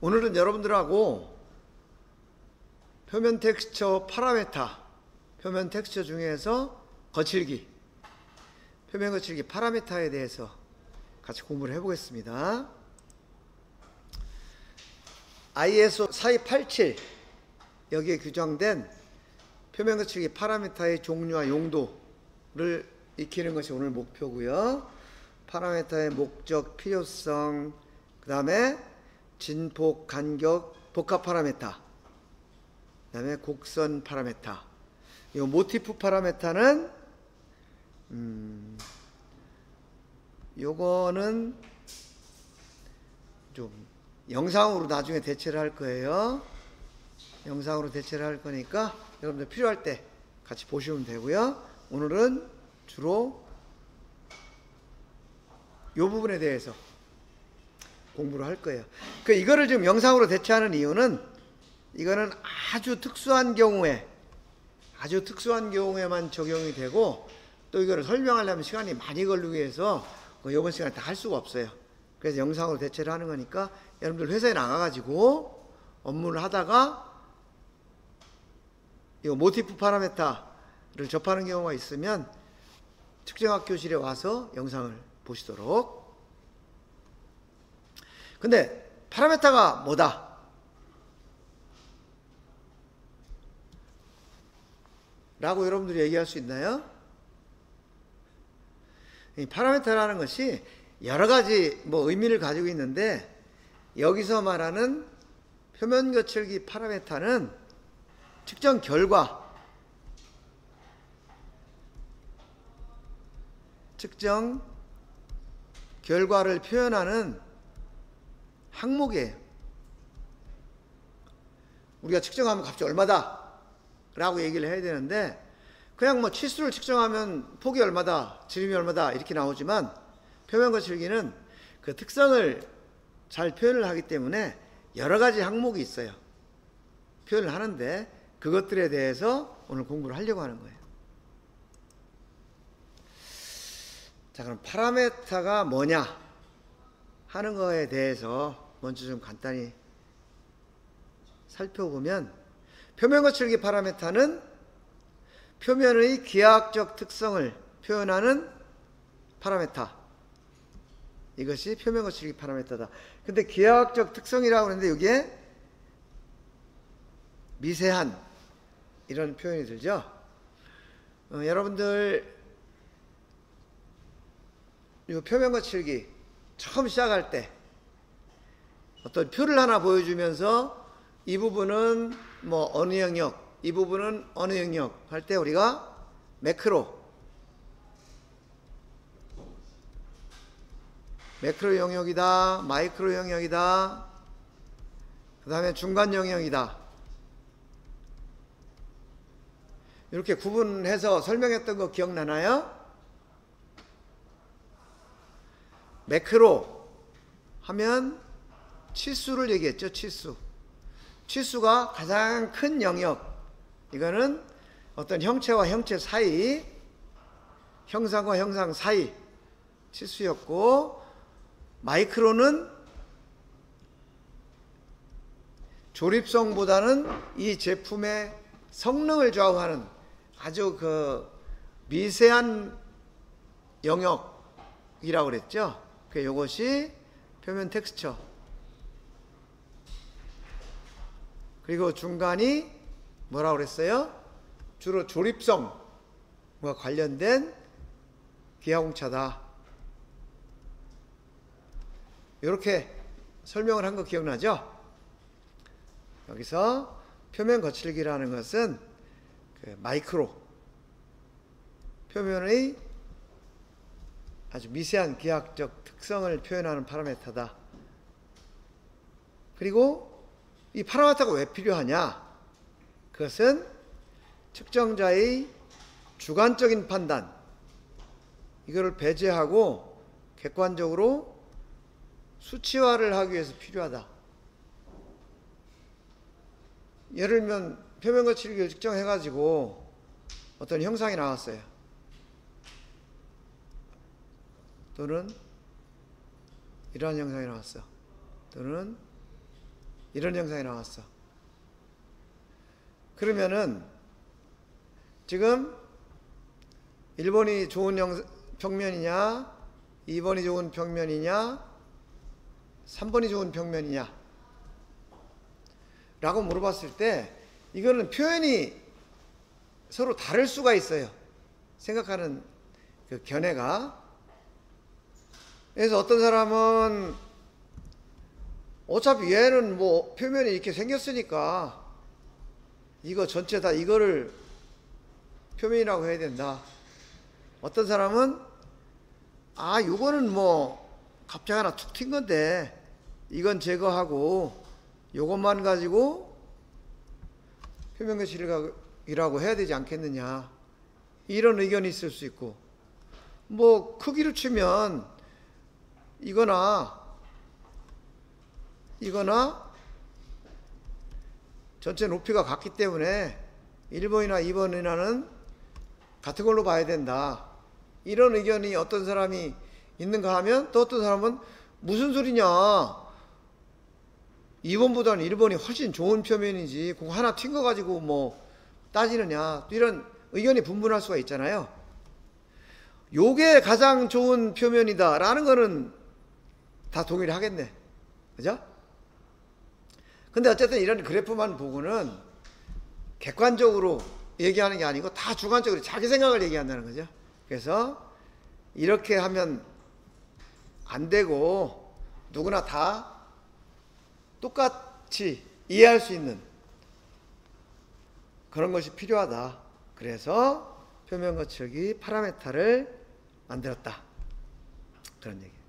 오늘은 여러분들하고 표면 텍스처 파라메타, 표면 텍스처 중에서 거칠기, 표면 거칠기 파라메타에 대해서 같이 공부를 해보겠습니다. ISO 4287 여기에 규정된 표면 거칠기 파라메타의 종류와 용도를 익히는 것이 오늘 목표고요. 파라메타의 목적, 필요성, 그 다음에 진폭, 간격, 복합 파라메타, 그 다음에 곡선 파라메타. 이 모티프 파라메타는 요거는 좀 영상으로 나중에 대체를 할 거예요. 영상으로 대체를 할 거니까 여러분들 필요할 때 같이 보시면 되고요. 오늘은 주로 이 부분에 대해서 공부를 할 거예요. 이거를 지금 영상으로 대체하는 이유는 이거는 아주 특수한 경우에만 적용이 되고, 또 이거를 설명하려면 시간이 많이 걸리기 위해서 이번 시간에 다 할 수가 없어요. 그래서 영상으로 대체를 하는 거니까 여러분들 회사에 나가가지고 업무를 하다가 이 모티프 파라메타를 접하는 경우가 있으면 측정학 교실에 와서 영상을 보시도록. 근데 파라메타가 뭐다? 라고 여러분들이 얘기할 수 있나요? 이 파라메타라는 것이 여러 가지 의미를 가지고 있는데, 여기서 말하는 표면 거칠기 파라메타는 측정 결과를 표현하는 항목이에요. 우리가 측정하면 값이 얼마다 라고 얘기를 해야 되는데, 그냥 치수를 측정하면 폭이 얼마다, 지름이 얼마다 이렇게 나오지만, 표면 거칠기는 그 특성을 잘 표현을 하기 때문에 여러 가지 항목이 있어요. 표현을 하는데 그것들에 대해서 오늘 공부를 하려고 하는 거예요. 자, 그럼 파라메타가 뭐냐 하는 거에 대해서 먼저 좀 간단히 살펴보면, 표면 거칠기 파라메타는 표면의 기하학적 특성을 표현하는 파라메타, 이것이 표면 거칠기 파라메타다. 근데 기하학적 특성이라고 하는데 여기에 미세한 이런 표현이 들죠. 여러분들 이 표면 거칠기 처음 시작할 때 어떤 표를 하나 보여주면서 이 부분은 어느 영역, 이 부분은 어느 영역 할 때 우리가 매크로 영역이다, 마이크로 영역이다, 그 다음에 중간 영역이다, 이렇게 구분해서 설명했던 거 기억나나요? 매크로 하면 치수를 얘기했죠. 치수가 가장 큰 영역, 이거는 어떤 형체와 형체 사이, 형상과 형상 사이 치수였고, 마이크로는 조립성보다는 이 제품의 성능을 좌우하는 아주 미세한 영역이라고 그랬죠. 이것이 표면 텍스처. 그리고 중간이 뭐라고 그랬어요? 주로 조립성과 관련된 기하공차다. 이렇게 설명을 한 거 기억나죠? 여기서 표면 거칠기라는 것은 마이크로, 표면의 아주 미세한 기하학적 특성을 표현하는 파라메타다. 그리고 이 파라메타가 왜 필요하냐? 그것은 측정자의 주관적인 판단, 이거를 배제하고 객관적으로 수치화를 하기 위해서 필요하다. 예를 들면 표면 거칠기를 측정해가지고 어떤 형상이 나왔어요. 또는 이러한 형상이 나왔어. 또는 이런 영상이 나왔어. 그러면은 지금 1번이 좋은 평면이냐, 2번이 좋은 평면이냐, 3번이 좋은 평면이냐 라고 물어봤을 때 이거는 표현이 서로 다를 수가 있어요. 생각하는 그 견해가. 그래서 어떤 사람은 어차피 얘는 뭐 표면이 이렇게 생겼으니까 이거 전체 다 이거를 표면이라고 해야 된다. 어떤 사람은 요거는 뭐 갑자기 하나 툭 튄 건데 이건 제거하고 요것만 가지고 표면거칠이라고 해야 되지 않겠느냐, 이런 의견이 있을 수 있고, 뭐 크기로 치면 이거나 전체 높이가 같기 때문에 1번이나 2번이나는 같은 걸로 봐야 된다, 이런 의견이 어떤 사람이 있는가 하면, 또 어떤 사람은 무슨 소리냐, 2번보다는 1번이 훨씬 좋은 표면이지 그거 하나 튄 거 가지고 뭐 따지느냐, 이런 의견이 분분할 수가 있잖아요. 요게 가장 좋은 표면이다 라는 거는 다 동의를 하겠네, 그죠? 근데 어쨌든 이런 그래프만 보고는 객관적으로 얘기하는 게 아니고 다 주관적으로 자기 생각을 얘기한다는 거죠. 그래서 이렇게 하면 안 되고 누구나 다 똑같이 이해할 수 있는 그런 것이 필요하다. 그래서 표면 거칠기 파라메타를 만들었다, 그런 얘기예요.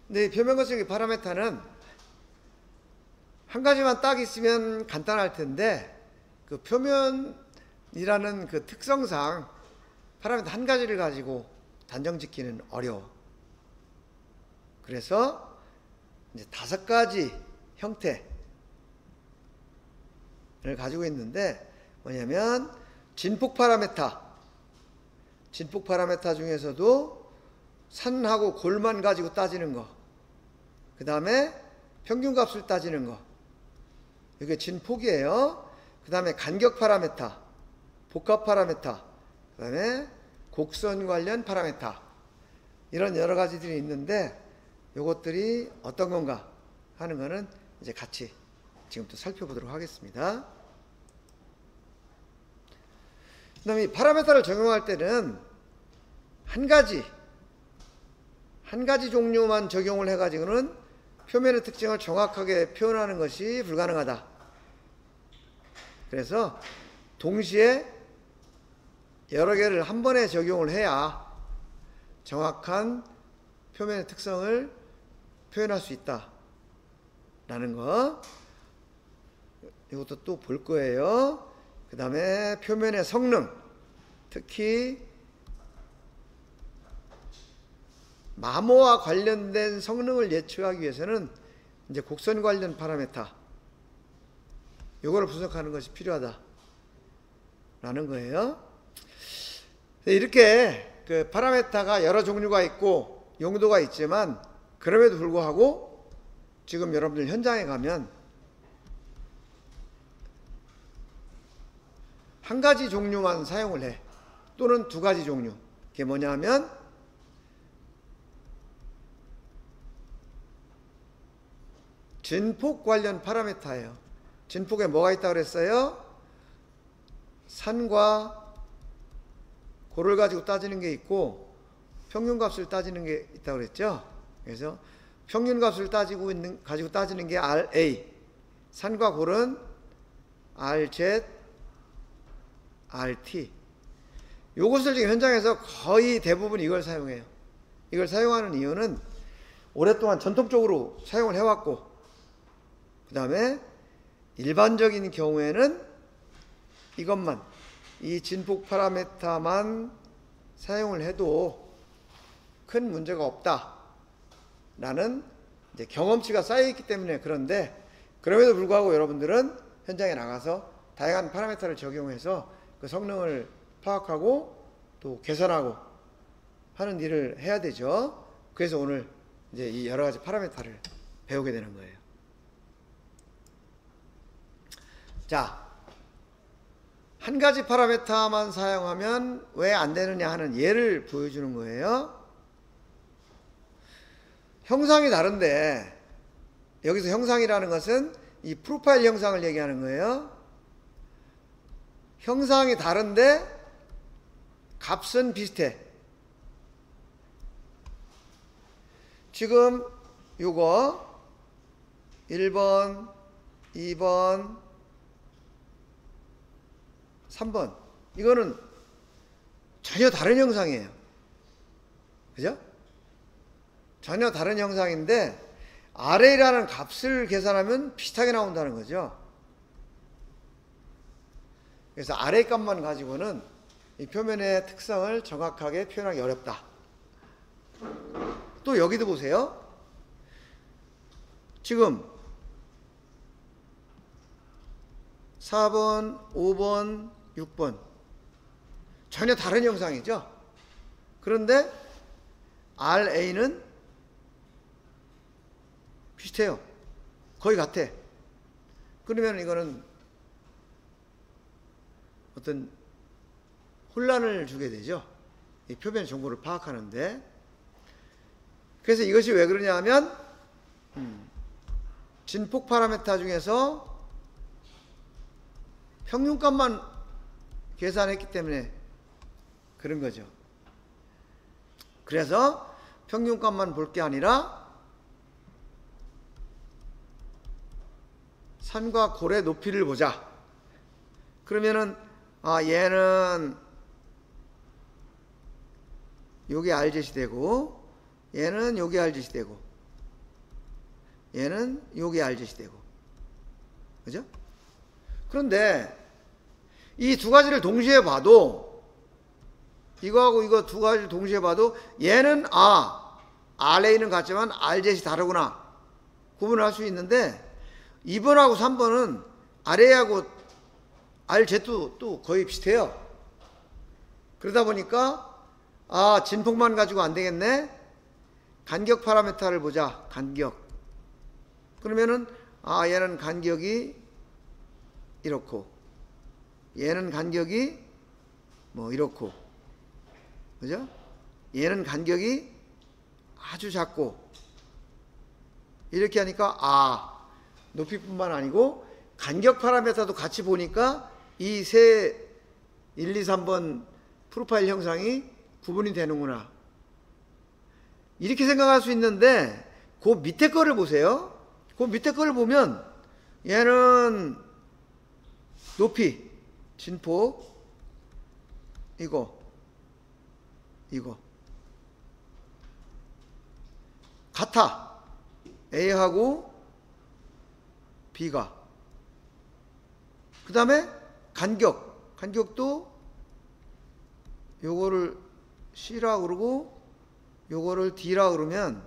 근데 이 표면 거칠기 파라메타는 한 가지만 딱 있으면 간단할 텐데 그 표면이라는 그 특성상 파라메타 한 가지를 가지고 단정 짓기는 어려워. 그래서 이제 5가지 형태를 가지고 있는데 뭐냐면 진폭 파라메타 중에서도 산하고 골만 가지고 따지는 거, 그 다음에 평균값을 따지는 거, 이게 진폭이에요. 그 다음에 간격 파라메타, 복합 파라메타, 그 다음에 곡선 관련 파라메타, 이런 여러 가지들이 있는데 요것들이 어떤 건가 하는 거는 이제 같이 지금부터 살펴보도록 하겠습니다. 그 다음에 이 파라메타를 적용할 때는 한 가지 종류만 적용을 해가지고는 표면의 특징을 정확하게 표현하는 것이 불가능하다. 그래서 동시에 여러 개를 한 번에 적용을 해야 정확한 표면의 특성을 표현할 수 있다 라는 거, 이것도 또 볼 거예요. 그 다음에 표면의 성능, 특히 마모와 관련된 성능을 예측하기 위해서는 이제 곡선 관련 파라메타, 요거를 분석하는 것이 필요하다 라는 거예요. 이렇게 그 파라메타가 여러 종류가 있고 용도가 있지만, 그럼에도 불구하고 지금 여러분들 현장에 가면 한 가지 종류만 사용을 해, 또는 2가지 종류. 그게 뭐냐면 진폭 관련 파라메타예요. 진폭에 뭐가 있다고 그랬어요? 산과 고를 가지고 따지는 게 있고 평균값을 따지는 게 있다고 그랬죠. 그래서 평균값을 가지고 따지는 게 RA, 산과 골은 RZ, RT. 요것을 지금 현장에서 거의 대부분 이걸 사용해요. 이걸 사용하는 이유는 오랫동안 전통적으로 사용을 해왔고, 그 다음에 일반적인 경우에는 이것만, 이 진폭 파라메타만 사용을 해도 큰 문제가 없다 라는 이제 경험치가 쌓여있기 때문에. 그런데 그럼에도 불구하고 여러분들은 현장에 나가서 다양한 파라메타를 적용해서 그 성능을 파악하고 또 개선하고 하는 일을 해야 되죠. 그래서 오늘 이제 이 여러 가지 파라메타를 배우게 되는 거예요. 자, 한 가지 파라미터만 사용하면 왜 안 되느냐 하는 예를 보여주는 거예요. 형상이 다른데, 여기서 형상이라는 것은 이 프로파일 형상을 얘기하는 거예요. 형상이 다른데 값은 비슷해. 지금 요거 1번, 2번, 3번 이거는 전혀 다른 형상이에요. 그죠? 전혀 다른 형상인데 RA라는 값을 계산하면 비슷하게 나온다는 거죠. 그래서 RA 값만 가지고는 이 표면의 특성을 정확하게 표현하기 어렵다. 또 여기도 보세요. 지금 4번, 5번, 6번 전혀 다른 형상이죠. 그런데 RA는 비슷해요. 거의 같아. 그러면 이거는 어떤 혼란을 주게 되죠. 이 표면 정보를 파악하는데. 그래서 이것이 왜 그러냐 하면 진폭 파라미터 중에서 평균값만 계산했기 때문에 그런 거죠. 그래서 평균값만 볼 게 아니라 산과 골의 높이를 보자. 그러면은 얘는 요게 RZ이 되고 얘는 요게 RZ이 되고 얘는 요게 RZ이 되고, 그죠? 그런데 이 두 가지를 동시에 봐도, 이거하고 이거 두 가지를 동시에 봐도 얘는 RA는 같지만 RZ이 다르구나 구분을 할 수 있는데, 2번하고 3번은 RA하고 RZ도 또 거의 비슷해요. 그러다 보니까 진폭만 가지고 안 되겠네. 간격 파라미터를 보자. 간격. 그러면은 얘는 간격이 이렇고 얘는 간격이 뭐 이렇고, 그죠? 얘는 간격이 아주 작고, 이렇게 하니까 높이뿐만 아니고 간격 파라미터도 같이 보니까 이 세 1, 2, 3번 프로파일 형상이 구분이 되는구나, 이렇게 생각할 수 있는데, 그 밑에 거를 보세요. 그 밑에 거를 보면 얘는 높이, 진폭, 이거 같아. A하고 B가. 그 다음에 간격도 요거를 C라 그러고 요거를 D라 그러면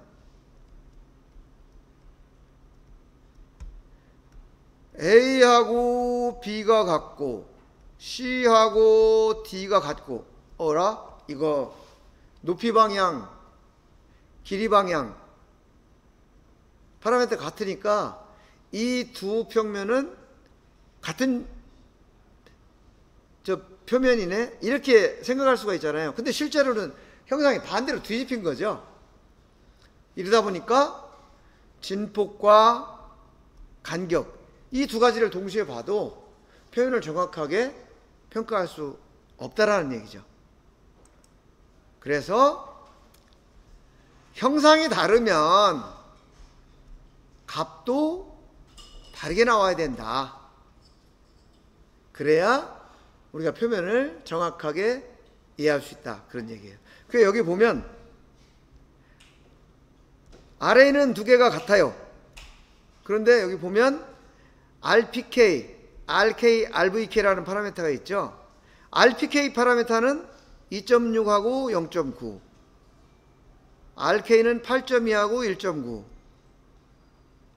A하고 B가 같고 C하고 D가 같고, 이거 높이 방향, 길이 방향 파라미터 같으니까 이 두 평면은 같은 표면이네, 이렇게 생각할 수가 있잖아요. 근데 실제로는 형상이 반대로 뒤집힌 거죠. 이러다 보니까 진폭과 간격, 이 두 가지를 동시에 봐도 표현을 정확하게 평가할 수 없다라는 얘기죠. 그래서 형상이 다르면 값도 다르게 나와야 된다. 그래야 우리가 표면을 정확하게 이해할 수 있다, 그런 얘기예요. 그래서 여기 보면 RA는 두 개가 같아요. 그런데 여기 보면 RPK, RK, RVK라는 파라미터가 있죠. RPK 파라미터는 2.6하고 0.9, RK는 8.2하고 1.9,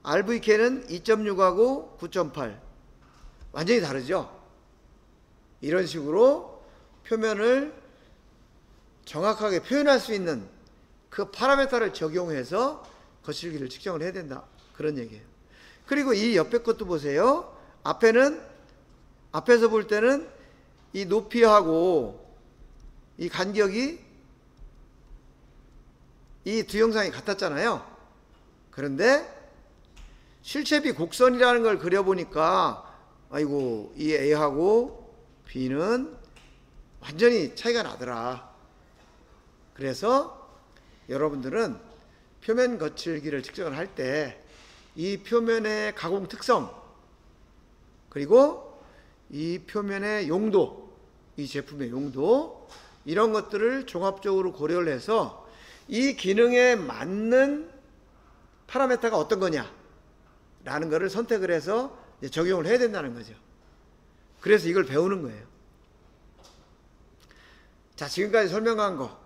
RVK는 2.6하고 9.8. 완전히 다르죠. 이런 식으로 표면을 정확하게 표현할 수 있는 그 파라미터를 적용해서 거칠기를 측정을 해야 된다, 그런 그런 얘기예요. 그리고 이 옆에 것도 보세요. 앞에서 볼 때는 이 높이하고 이 간격이 이 두 형상이 같았잖아요. 그런데 실체비 곡선이라는 걸 그려보니까 아이고 이 A하고 B는 완전히 차이가 나더라. 그래서 여러분들은 표면 거칠기를 측정을 할 때 이 표면의 가공 특성 그리고 이 표면의 용도, 이 제품의 용도 이런 것들을 종합적으로 고려를 해서 이 기능에 맞는 파라미터가 어떤 거냐 라는 것을 선택을 해서 적용을 해야 된다는 거죠. 그래서 이걸 배우는 거예요. 자, 지금까지 설명한 거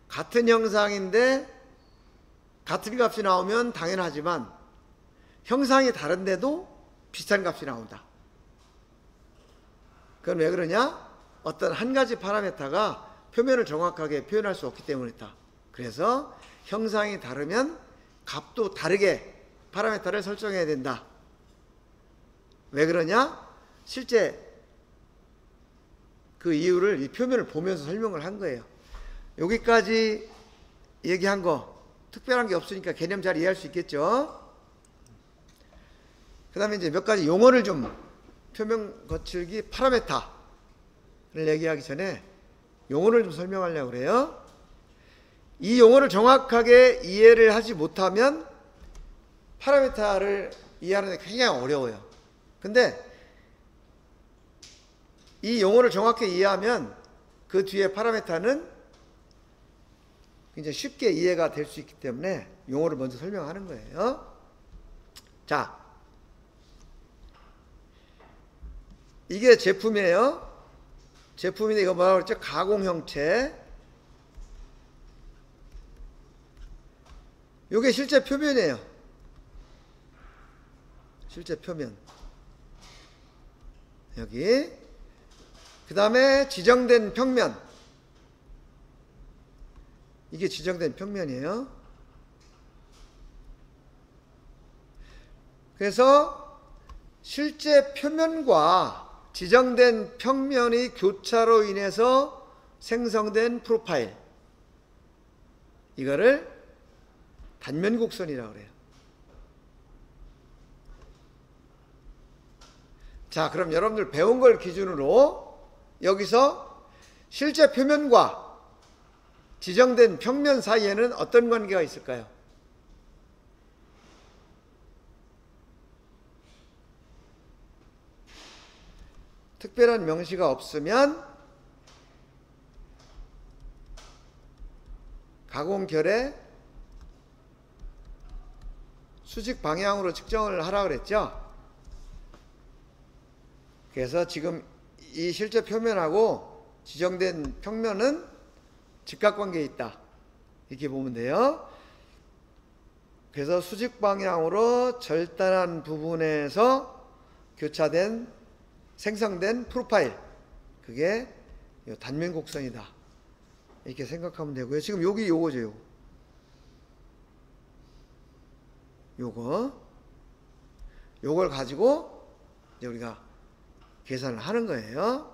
같은 형상인데 같은 값이 나오면 당연하지만 형상이 다른데도 비슷한 값이 나온다. 그건 왜 그러냐? 어떤 한 가지 파라미터가 표면을 정확하게 표현할 수 없기 때문이다. 그래서 형상이 다르면 값도 다르게 파라미터를 설정해야 된다. 왜 그러냐? 실제 그 이유를 이 표면을 보면서 설명을 한 거예요. 여기까지 얘기한 거 특별한 게 없으니까 개념 잘 이해할 수 있겠죠? 그 다음에 이제 몇 가지 용어를 좀 표면 거칠기 파라미터를 얘기하기 전에 용어를 좀 설명하려고 그래요. 이 용어를 정확하게 이해를 하지 못하면 파라미터를 이해하는 데 굉장히 어려워요. 근데 이 용어를 정확히 이해하면 그 뒤에 파라미터는 굉장히 쉽게 이해가 될 수 있기 때문에 용어를 먼저 설명하는 거예요. 자, 이게 제품이에요. 제품인데 이거 뭐라고 그랬죠? 가공 형체. 이게 실제 표면이에요. 실제 표면. 여기. 그 다음에 지정된 평면. 이게 지정된 평면이에요. 그래서 실제 표면과 지정된 평면의 교차로 인해서 생성된 프로파일, 이거를 단면곡선이라고 그래요. 자, 그럼 여러분들 배운 걸 기준으로 여기서 실제 표면과 지정된 평면 사이에는 어떤 관계가 있을까요? 특별한 명시가 없으면 가공결의 수직 방향으로 측정을 하라고 그랬죠. 그래서 지금 이 실제 표면하고 지정된 평면은 직각관계에 있다. 이렇게 보면 돼요. 그래서 수직 방향으로 절단한 부분에서 교차된 생성된 프로파일, 그게 단면 곡선이다. 이렇게 생각하면 되고요. 지금 여기 요거죠. 요걸 가지고 이제 우리가 계산을 하는 거예요.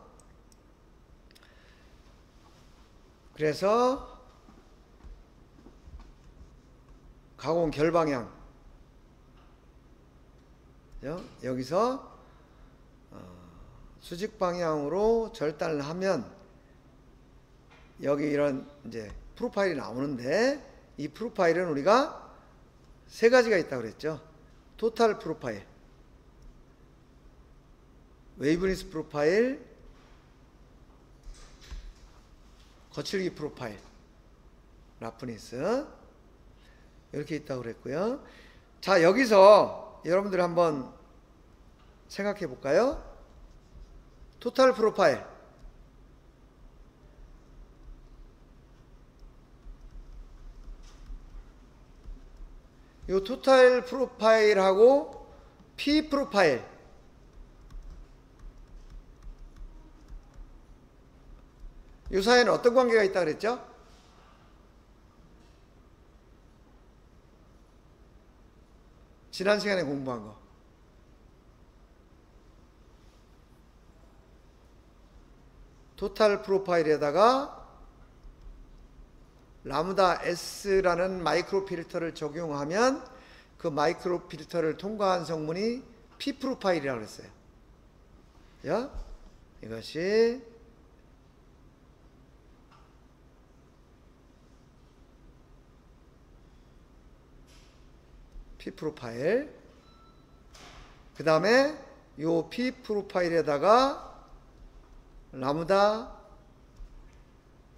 그래서 가공 결방향, 여기서 수직 방향으로 절단을 하면 여기 이런 이제 프로파일이 나오는데, 이 프로파일은 우리가 세 가지가 있다고 그랬죠. 토탈 프로파일, 웨이브니스 프로파일, 거칠기 프로파일, 라프니스, 이렇게 있다고 그랬고요. 자, 여기서 여러분들 한번 생각해 볼까요? 토탈 프로파일, 이 토탈 프로파일하고 P 프로파일, 이 사이에는 어떤 관계가 있다고 그랬죠? 지난 시간에 공부한 거. 토탈 프로파일에다가 라무다 S라는 마이크로 필터를 적용하면 그 마이크로 필터를 통과한 성분이 P 프로파일이라고 그랬어요. 자, 이것이 P 프로파일. 그 다음에 요 P 프로파일에다가 라무다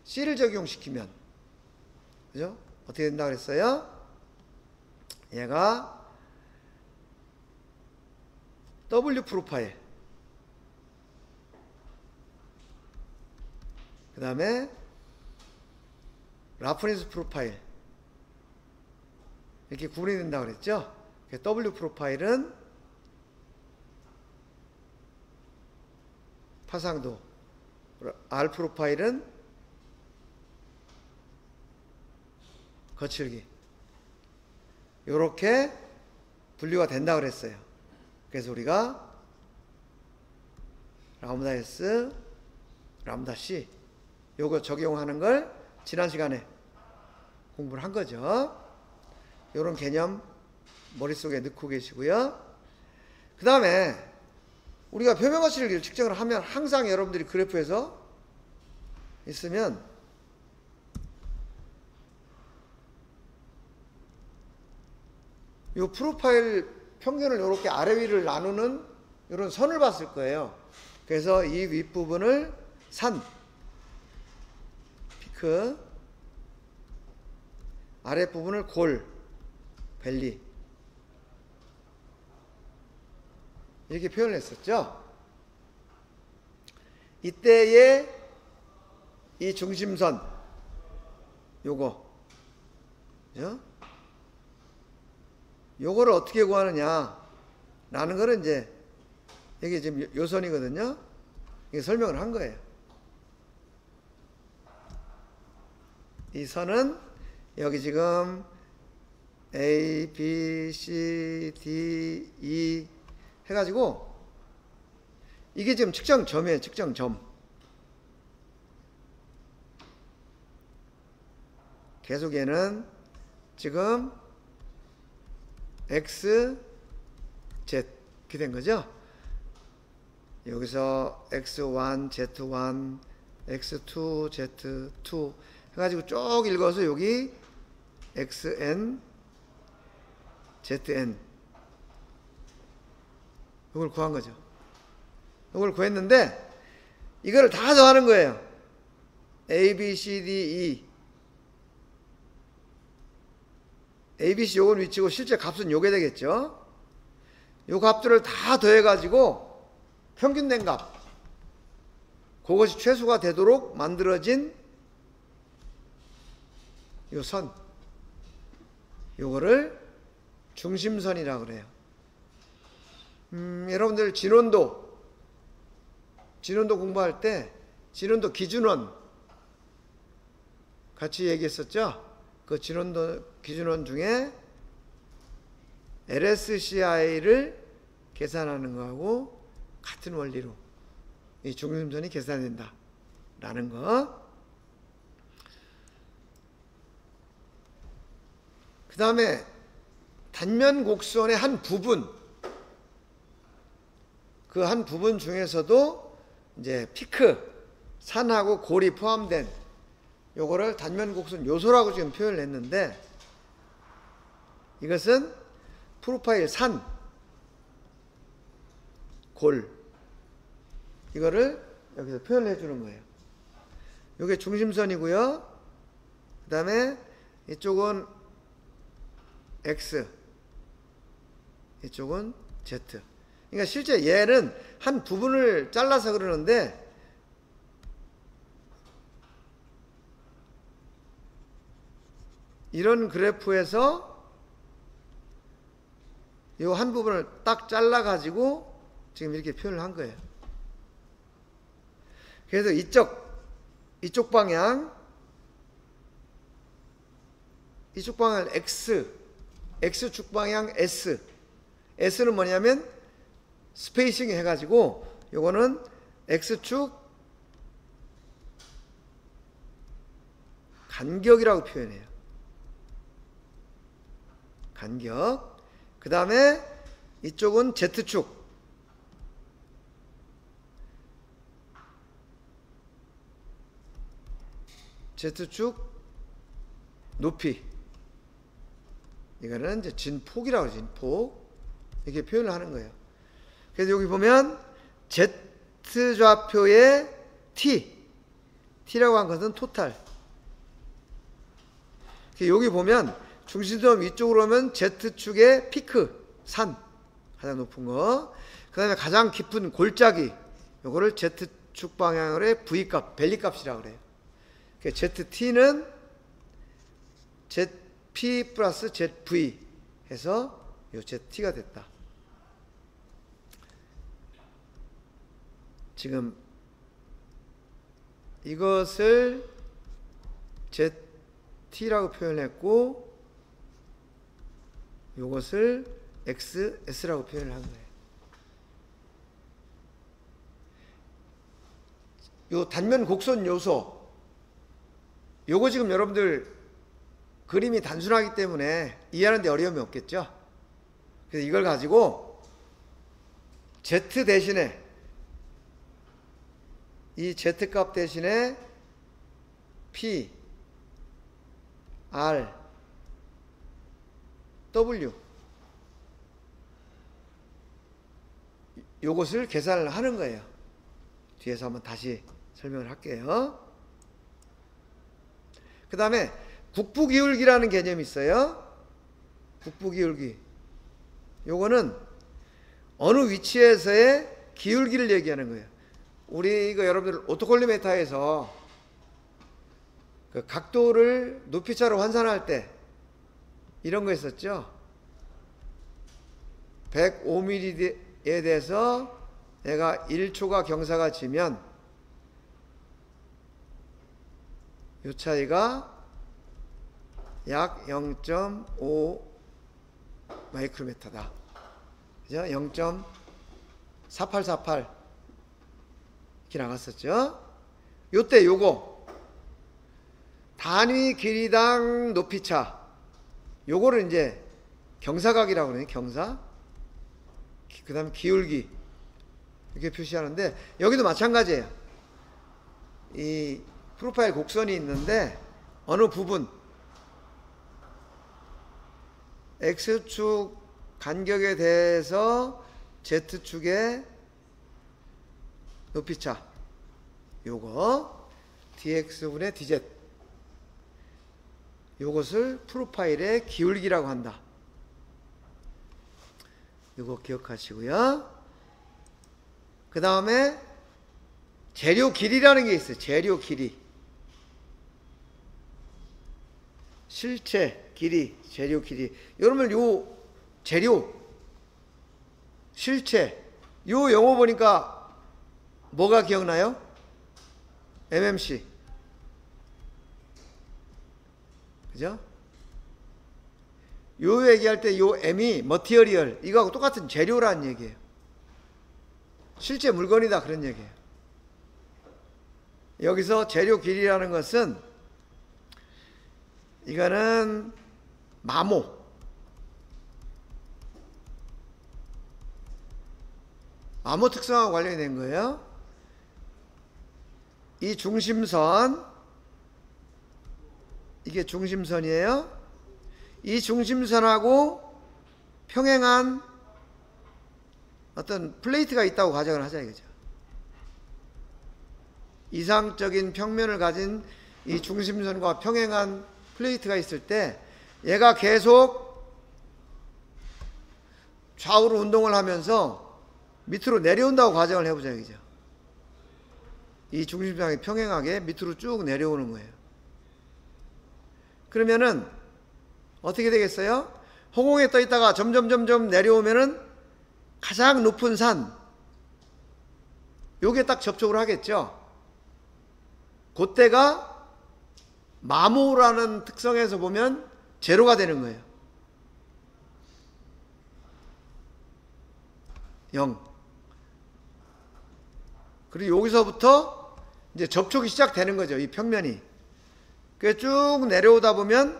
C를 적용시키면, 그죠? 어떻게 된다 그랬어요? 얘가 W 프로파일, 그 다음에 라프니스 프로파일, 이렇게 구분이 된다고 그랬죠? W 프로파일은 파상도, R 프로파일은 거칠기, 이렇게 분류가 된다고 그랬어요. 그래서 우리가 라무다 S, 라무다 C 요거 적용하는 걸 지난 시간에 공부를 한 거죠. 요런 개념 머릿속에 넣고 계시고요. 그 다음에 우리가 표면거칠기를 측정을 하면 항상 여러분들이 그래프에서 있으면 이 프로파일 평균을 이렇게 아래 위를 나누는 이런 선을 봤을 거예요. 그래서 이 윗부분을 산, 피크, 아랫부분을 골, 밸리, 이렇게 표현을 했었죠. 이때의 이 중심선, 요거, 그죠? 요거를 어떻게 구하느냐 라는 거는 이제 이게 지금 요선이거든요. 이게 설명을 한 거예요. 이 선은 여기 지금 A, B, C, D, E 해가지고 이게 지금 측정점이에요. 측정점. 계속 얘는 지금 X, Z 이렇게 된 거죠. 여기서 X1, Z1, X2, Z2 해가지고 쭉 읽어서 여기 XN, ZN 이걸 구한 거죠. 이걸 구했는데 이거를 다 더하는 거예요. A, B, C, D, E. A, B, C 요건 위치고 실제 값은 요게 되겠죠. 요 값들을 다 더해가지고 평균된 값, 그것이 최소가 되도록 만들어진 요 선, 요거를 중심선이라고 그래요. 여러분들 진원도 공부할 때 진원도 기준원 같이 얘기했었죠. 그 진원도 기준원 중에 LSCI를 계산하는 거하고 같은 원리로 이 중심선이 계산된다 라는 거. 그 다음에 단면 곡선의 한 부분, 그 한 부분 중에서도 이제 피크, 산하고 골이 포함된 요거를 단면 곡선 요소라고 지금 표현을 했는데, 이것은 프로파일 산, 골, 이거를 여기서 표현을 해주는 거예요. 요게 중심선이고요. 그 다음에 이쪽은 X, 이쪽은 Z. 그러니까 실제 얘는 한 부분을 잘라서 그러는데 이런 그래프에서 이 한 부분을 딱 잘라 가지고 지금 이렇게 표현을 한 거예요. 그래서 이쪽 방향 X축 방향 S, S는 뭐냐면 스페이싱 해가지고 요거는 X축 간격이라고 표현해요. 간격. 그 다음에 이쪽은 Z축. Z축 높이. 이거는 이제 진폭이라고 하죠. 진폭. 이렇게 표현을 하는 거예요. 그래서 여기 보면 Z좌표의 T라고 한 것은 토탈. 여기 보면 중심점 위쪽으로 오면 Z축의 피크, 산, 가장 높은 거. 그 다음에 가장 깊은 골짜기, 요거를 Z축 방향으로의 V값, 밸리값이라고 그래요. ZT는 ZP 플러스 ZV 해서 요 ZT가 됐다. 지금 이것을 ZT라고 표현했고 이것을 XS라고 표현을 한 거예요. 요 단면 곡선 요소 요거 지금 여러분들 그림이 단순하기 때문에 이해하는 데 어려움이 없겠죠. 그래서 이걸 가지고 Z 대신에 이 Z값 대신에 P, R, W 요것을 계산을 하는 거예요. 뒤에서 한번 다시 설명을 할게요. 그 다음에 국부기울기라는 개념이 있어요. 국부기울기. 요거는 어느 위치에서의 기울기를 얘기하는 거예요. 우리 이거 여러분들 오토콜리메이터에서 그 각도를 높이차로 환산할 때 이런 거 있었죠. 105mm에 대해서 내가 1초가 경사가 지면 이 차이가 약 0.5 마이크로미터다. 그죠? 0.4848 이렇게 나갔었죠. 요때 요거 단위 길이당 높이차 요거를 이제 경사각이라고 그러네. 경사. 그 다음에 기울기 이렇게 표시하는데 여기도 마찬가지예요. 이 프로파일 곡선이 있는데 어느 부분 X축 간격에 대해서 Z축의 높이차 요거 dx분의 dz 요것을 프로파일의 기울기라고 한다. 요거 기억하시고요. 그 다음에 재료 길이라는 게 있어요. 재료 길이. 실체 길이, 재료 길이. 여러분 요 재료, 실체 요 영어 보니까 뭐가 기억나요? MMC. 그죠? 요 얘기할 때 요 M이 머티리얼 이거하고 똑같은 재료라는 얘기예요. 실제 물건이다 그런 얘기예요. 여기서 재료 길이라는 것은 이거는 마모 특성하고 관련이 된 거예요. 이 중심선 이게 중심선이에요. 이 중심선하고 평행한 어떤 플레이트가 있다고 가정을 하자 이거죠. 이상적인 평면을 가진 이 중심선과 평행한 플레이트가 있을 때 얘가 계속 좌우로 운동을 하면서 밑으로 내려온다고 가정을 해보자 이거죠. 이 중심선이 평행하게 밑으로 쭉 내려오는 거예요. 그러면은 어떻게 되겠어요? 허공에 떠 있다가 점점 내려오면은 가장 높은 산 요게 딱 접촉을 하겠죠. 그때가 마모라는 특성에서 보면 제로가 되는 거예요. 0. 그리고 여기서부터 이제 접촉이 시작되는 거죠. 이 평면이. 그 쭉 내려오다 보면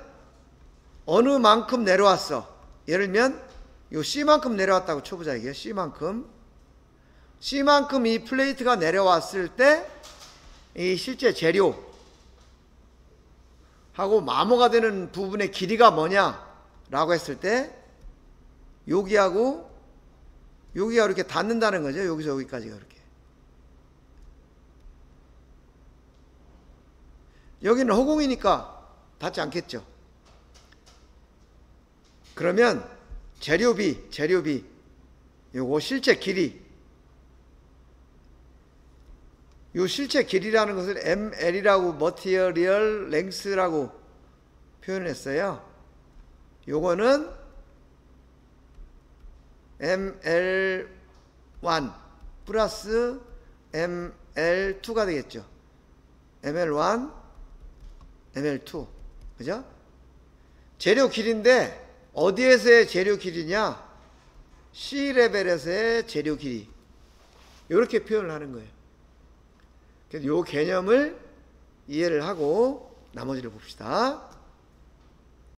어느 만큼 내려왔어. 예를 들면 요 C만큼 내려왔다고 쳐보자. 이게 C만큼 이 플레이트가 내려왔을 때 이 실제 재료 하고 마모가 되는 부분의 길이가 뭐냐 라고 했을 때 여기가 이렇게 닿는다는 거죠. 여기서 여기까지가 이렇게. 여기는 허공이니까 닿지 않겠죠. 그러면 재료비 요거 실제 길이, 요 실제 길이라는 것을 ML이라고 Material Length라고 표현했어요. 요거는 ML1 플러스 ML2가 되겠죠. ML1, ML2. 그죠? 재료 길이인데 어디에서의 재료 길이냐? C레벨에서의 재료 길이. 이렇게 표현을 하는 거예요. 그래서 이 개념을 이해를 하고 나머지를 봅시다.